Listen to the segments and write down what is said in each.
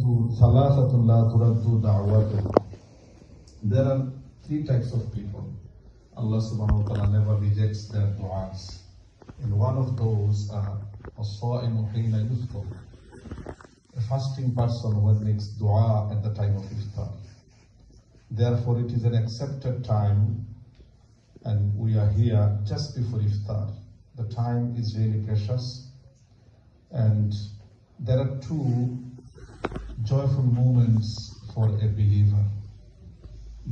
ثلاثة لا ترد دعواتهم. There are three types of people. Allah subhanahu wa ta'ala never rejects their du'as. And one of those are as-sa'imu hina yufṭir, a fasting person when makes dua at the time of iftar. Therefore it is an accepted time, and we are here just before iftar. The time is really precious, and there are two joyful moments for a believer.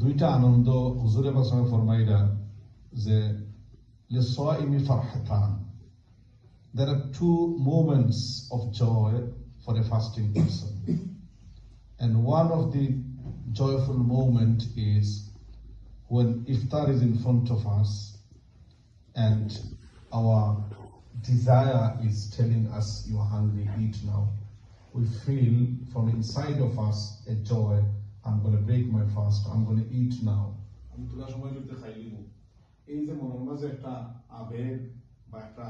দুইটা আনন্দ হুজুরে পাক সাল্লাল্লাহু ফরমাইরা যে লিসাইমি ফারহাতান. There are two moments of joy for a fasting person, and one of the joyful moment is when iftar is in front of us and our desire is telling us you are hungry, eat now. We feel from inside of us a joy. I'm going to break my fast. I'm going to eat now. আমি তোলা সময় লইতে খাইলিব এই যে মনের মাঝে একটা আবেগ বা একটা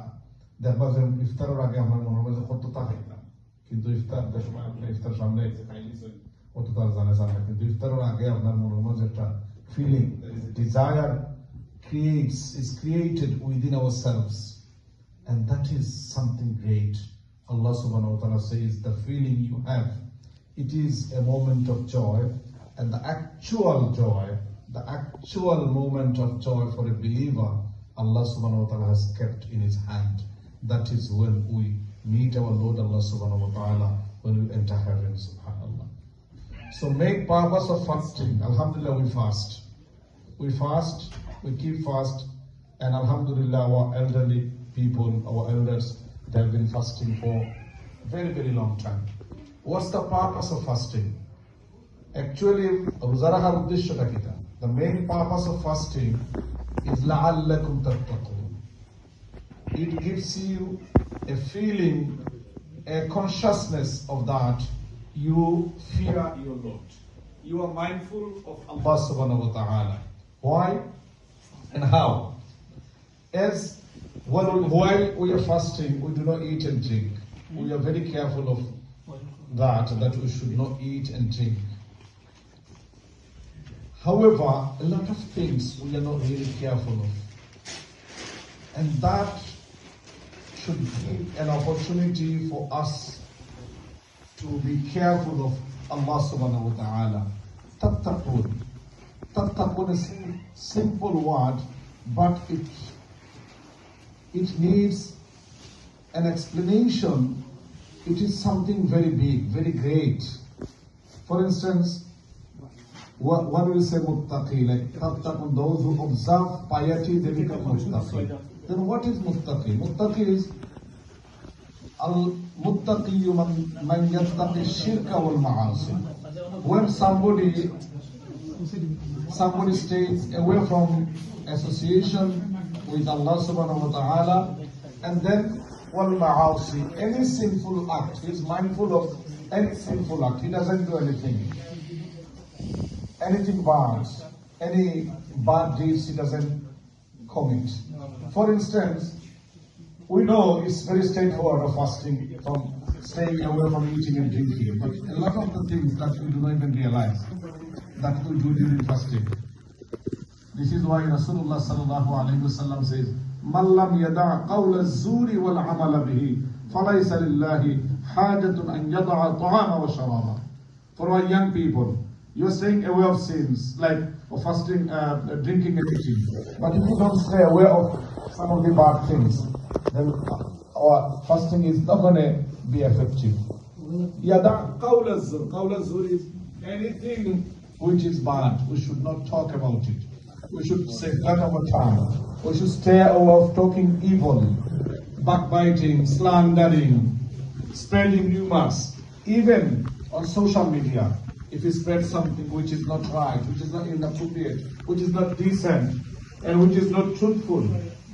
দেখবা যে ইফতারের আগে আমার মনের মাঝে কতটা খাইতাম, কিন্তু ইফতারের সময় আপনি ইফতার সামনে এসে খাইলিছেন কতটা জানেন না, কিন্তু ইফতারের আগে আপনার মনের মাঝে একটা feeling, there is a desire is created within ourselves, and that is something great. Allah subhanahu wa ta'ala says the feeling you have, it is a moment of joy, and the actual joy, the actual moment of joy for a believer, Allah subhanahu wa ta'ala has kept in his hand. That is when we meet our Lord Allah subhanahu wa ta'ala, when we enter heaven, subhanallah. So make purpose of fasting. Alhamdulillah, we fast. We keep fast, and alhamdulillah our elderly people, our elders, they have been fasting for a very, very long time. What's the purpose of fasting? Actually, the main purpose of fasting is لَعَلَّكُمْ تَتَّقُونَ. It gives you a feeling, a consciousness of that you fear your Lord. You are mindful of Allah subhanahu wa ta'ala. Why and how? As while we are fasting, we do not eat and drink. We are very careful of that we should not eat and drink. However, a lot of things we are not really careful of, and that should be an opportunity for us to be careful of Allah subhanahu wa ta'ala. Tattaqun. Tattaqun is a simple word, but it needs an explanation. It is something very big, very great. For instance, what will say muttaqi, like tattaqun, those who observe piety, they become muttaqi. Then what is muttaqi? Muttaqi is al-muttaqi man yattaqi shirka wal ma'asi. When somebody stays away from association with Allah subhanahu wa ta'ala, and then wal ma'asi, any sinful act, he is mindful of any sinful act, he doesn't do anything bad, any bad deeds he doesn't commit. For instance, we know it's very straightforward of fasting, from staying away from eating and drinking, but a lot of the things that we do not even realize that we do during fasting. This is why Rasulullah sallallahu alayhi wa sallam says, مَنْ لَمْ يَدَعْ قَوْلَ الزُّورِ وَالْعَمَلَ بِهِ فَلَيْسَ لِلَّهِ حَاجَةٌ أَنْ يَدَعَ طَعَامَ وَشَرَابَ. For our young people, you are staying away of sins, like fasting, drinking and eating. But if you don't stay away of some of the bad things, then our fasting is not going to be effective. يَدَعْ قَوْلَ الزُّورِ. قَوْلَ الزُّورِ is anything which is bad. We should not talk about it. We should safeguard our tongue. We should stay away of talking evil, backbiting, slandering, spreading rumors. Even on social media, if you spread something which is not right, which is not inappropriate, which is not decent, and which is not truthful,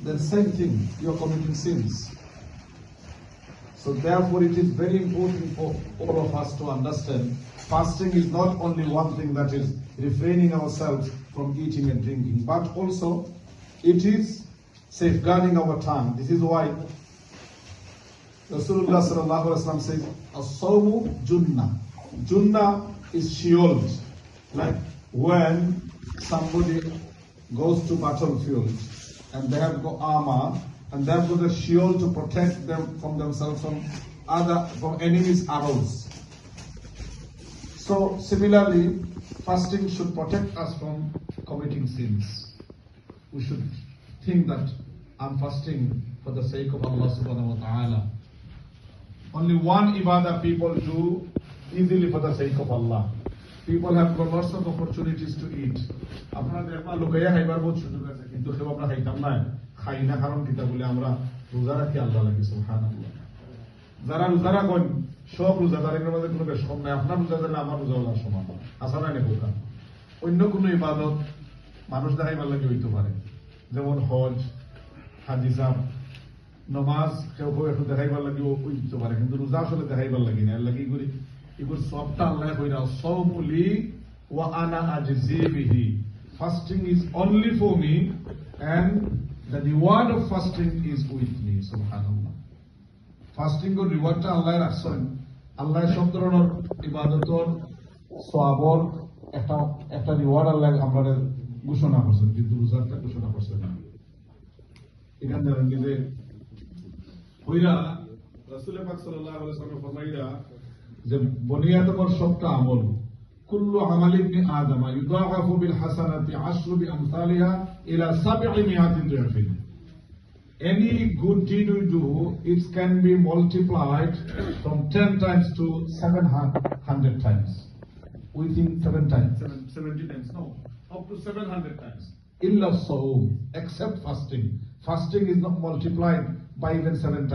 then same thing, you are committing sins. So therefore it is very important for all of us to understand, fasting is not only one thing, that is refraining ourselves from eating and drinking, but also it is safeguarding our tongue. This is why Rasulullah sallallahu alaihi wasallam says, "As-sawmu junnah." Junnah is shield. Like when somebody goes to battlefield and they have got armor and they have got a shield to protect them from themselves from enemies' arrows. So similarly, fasting should protect us from committing sins. We should think that I'm fasting for the sake of Allah subhanahu wa ta'ala. Only one ibadah people do easily for the sake of Allah. People have got lots of opportunities to eat. আপনারা দেখবা লোকাইয়া খাইবার বহুত সুযোগ আছে কিন্তু কেউ আমরা খাইতাম না খাই না কারণ কিতা বলে আমরা রোজা রাখি আল্লাহ লাগি সুবহানাল্লাহ যারা রোজা রাখেন সব রোজাদারের মধ্যে কোনো বেশ কম নাই আপনার রোজা দিলে আমার রোজা হওয়ার সমান আসা নাই নেবো অন্য কোনো ইবাদত মানুষ দেখাইবার লাগে হইতে পারে যেমন হজ হাজি সাহেব নমাজ কেউ কেউ একটু দেখাইবার লাগে হইতে পারে কিন্তু রোজা আসলে দেখাইবার লাগে না লাগি করি এগুলো সবটা আল্লাহ কইরা সাওমুলি ওয়া আনা আজজি বিহি fasting is only for me and the reward of fasting is with me subhanallah fasting or reward ta Allah রাখছেন আল্লাহ সব ধরনের ইবাদতর সওয়াবর একটা রিওয়ার্ড আল্লাহ আমাদের ঘোষণা করছেন কিন্তু রোজাটা ঘোষণা করছেন না এখান থেকে যে কইরা রাসূল পাক সাল্লাল্লাহু আলাইহি ওয়াসাল্লাম ফরমাইরা যে বনিয়াদমর সবটা আমল কুল্লু আমাল ইবনে আদম ইউদাআফু বিল হাসানাতি 10 বিআমসালিহা ইলা 700 দিরফিন any good deed we do it can be multiplied from 10 times to 700 times we think 7 times 70 times no up to 700 times illa sawm except fasting is not multiplied by even 7 times